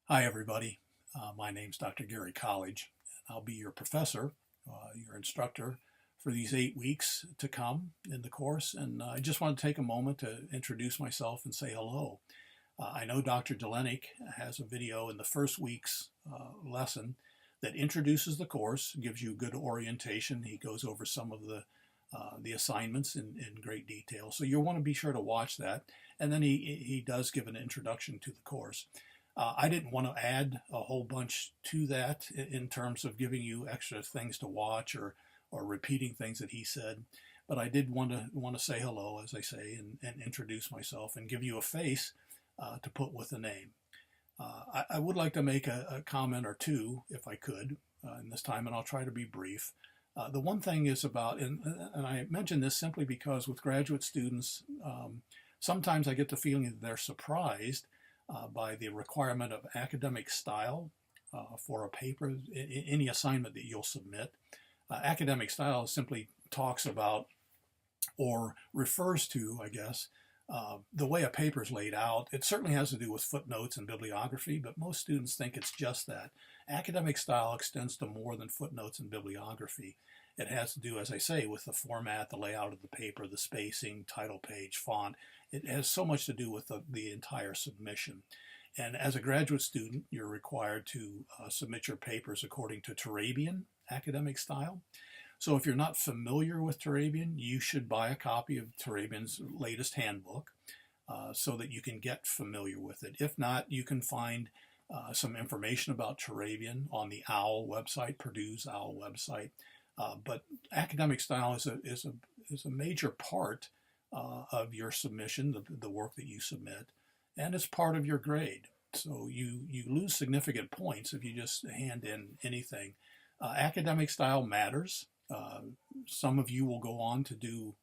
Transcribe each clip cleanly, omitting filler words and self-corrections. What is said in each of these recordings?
Hi, everybody. My name's Dr. Gary College. I'll be your professor, your instructor for these 8 weeks to come in the course. And I just want to take a moment to introduce myself and say hello. I know Dr. Delenik has a video in the first week's lesson that introduces the course, gives you good orientation. He goes over some of the assignments in great detail. So you'll want to be sure to watch that. And then he does give an introduction to the course. I didn't want to add a whole bunch to that in terms of giving you extra things to watch or repeating things that he said, but I did want to say hello, as I say, and introduce myself and give you a face to put with a name. I would like to make a comment or two, if I could, in this time, and I'll try to be brief. The one thing is about, and I mention this simply because with graduate students, sometimes I get the feeling that they're surprised by the requirement of academic style for a paper, any assignment that you'll submit. Academic style simply talks about or refers to, I guess, the way a paper is laid out. It certainly has to do with footnotes and bibliography, but most students think it's just that. Academic style extends to more than footnotes and bibliography. It has to do, as I say, with the format, the layout of the paper, the spacing, title page, font. It has so much to do with the entire submission. And as a graduate student, you're required to submit your papers according to Turabian academic style. So if you're not familiar with Turabian, you should buy a copy of Turabian's latest handbook so that you can get familiar with it. If not, you can find some information about Turabian on the OWL website, Purdue's OWL website. But academic style is a major part of your submission, the work that you submit, and it's part of your grade. So you lose significant points if you just hand in anything. Academic style matters. Some of you will go on to do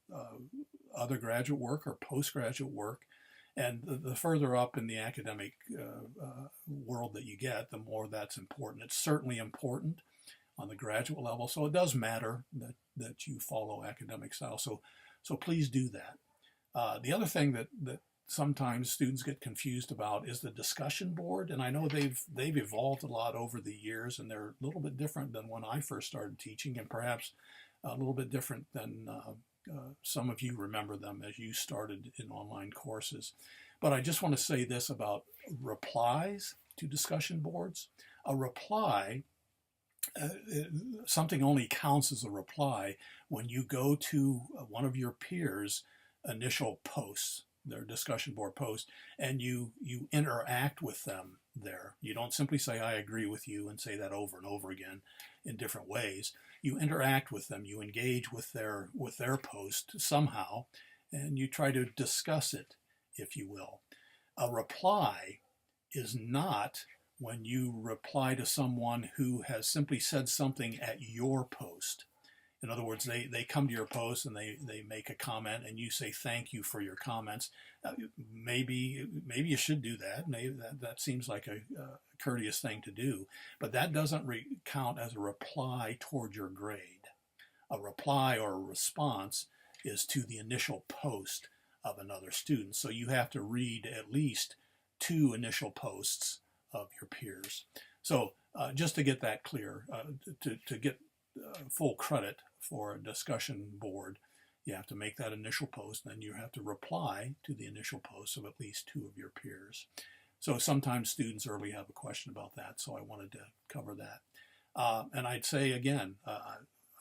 other graduate work or postgraduate work, and the further up in the academic world that you get, the more that's important. It's certainly important on the graduate level, so it does matter that you follow academic style. So please do that. The other thing that sometimes students get confused about is the discussion board, and I know they've evolved a lot over the years, and they're a little bit different than when I first started teaching, and perhaps a little bit different than some of you remember them as you started in online courses. But I just want to say this about replies to discussion boards. A reply, something only counts as a reply when you go to one of your peers' initial posts, their discussion board post, and you interact with them there. You don't simply say, I agree with you, and say that over and over again in different ways. You interact with them, you engage with their post somehow, and you try to discuss it, if you will. A reply is not when you reply to someone who has simply said something at your post. In other words, they come to your post and they make a comment and you say thank you for your comments. Maybe you should do that. Maybe that seems like a courteous thing to do, but that doesn't count as a reply toward your grade. A reply or a response is to the initial post of another student. So you have to read at least 2 initial posts of your peers. So just to get that clear, to get full credit for a discussion board, you have to make that initial post, and then you have to reply to the initial post of at least 2 of your peers. So sometimes students early have a question about that, so I wanted to cover that. And I'd say again, I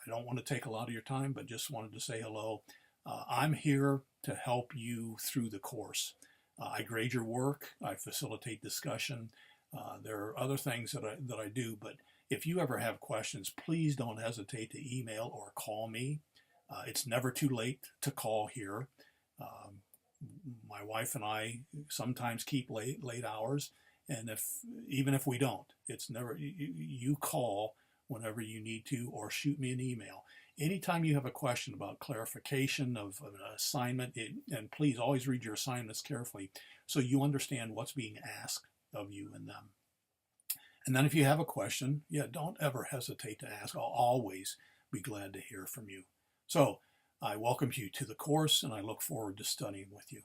don't want to take a lot of your time, but just wanted to say hello. I'm here to help you through the course. I grade your work, I facilitate discussion. There are other things that I do, but if you ever have questions, please don't hesitate to email or call me. It's never too late to call here. My wife and I sometimes keep late hours, and even if we don't, it's never, you call whenever you need to, or shoot me an email. Anytime you have a question about clarification of an assignment, and please always read your assignments carefully so you understand what's being asked of you and them. And then if you have a question, don't ever hesitate to ask. I'll always be glad to hear from you. So I welcome you to the course, and I look forward to studying with you.